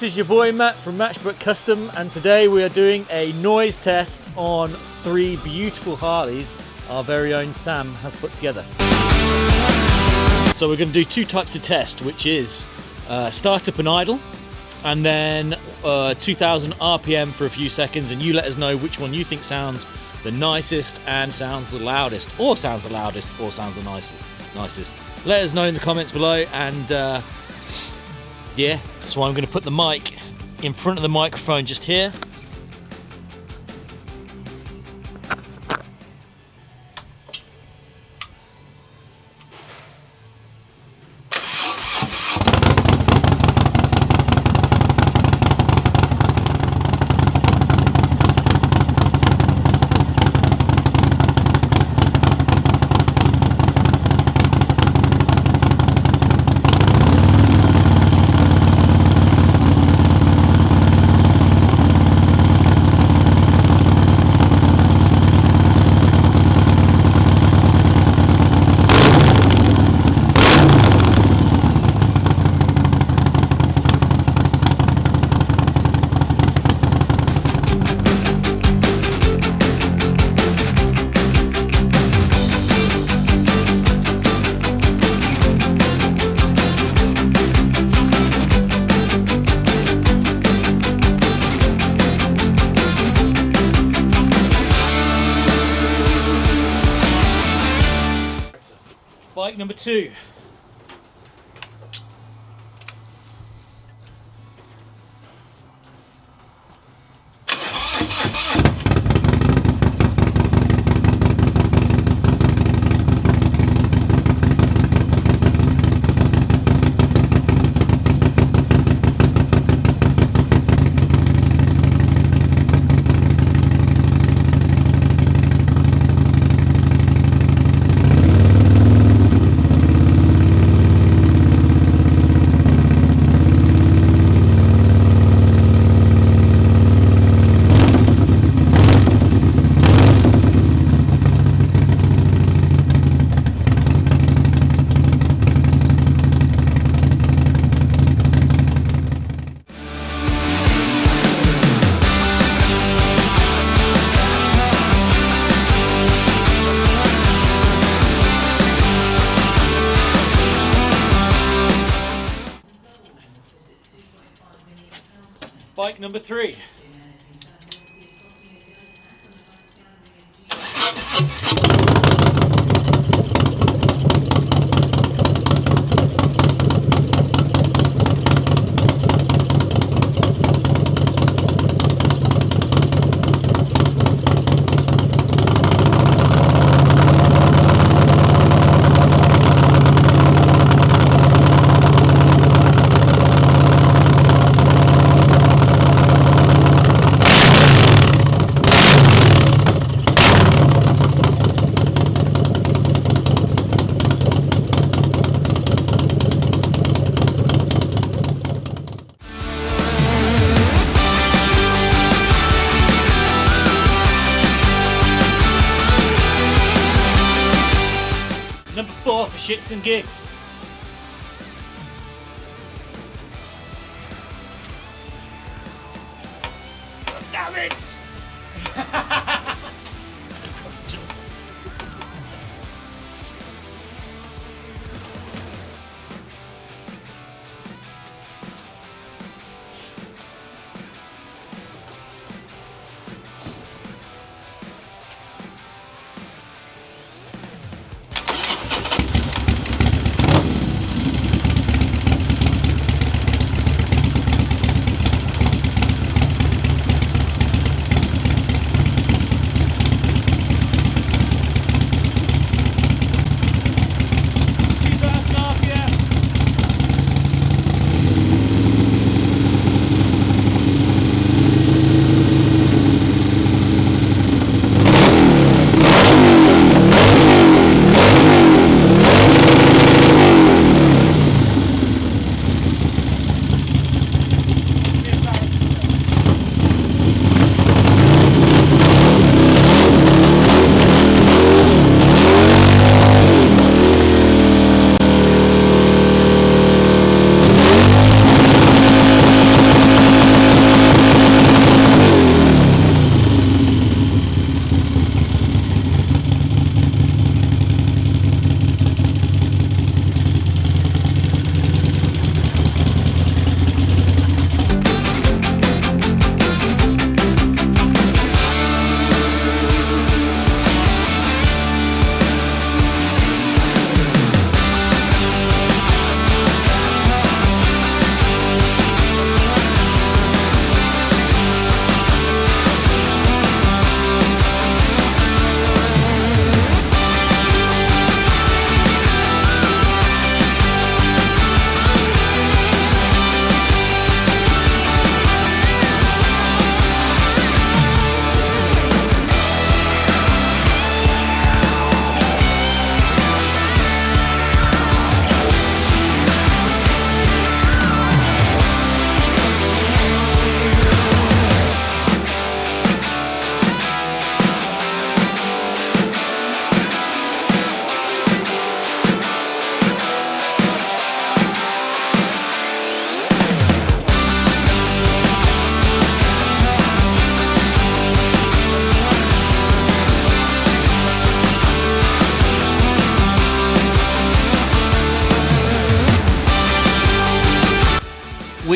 this is your boy Matt from Matchbook Custom, and today we are doing a noise test on 3 beautiful Harleys our very own Sam has put together. So we're going to do 2 types of test, which is start up and idle, and then 2000 RPM for a few seconds, and you let us know which one you think sounds the nicest and sounds the loudest, or sounds the loudest, or sounds the nicest. Let us know in the comments below, and yeah, so I'm going to put the mic in front of the microphone just here. Bike number 2. Bike number 3. Number 4 for shits and gigs. Damn it!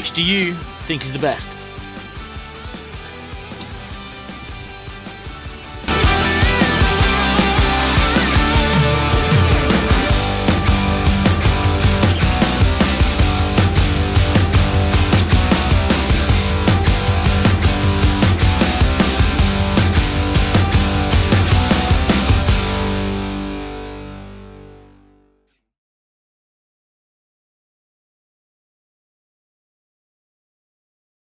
Which do you think is the best?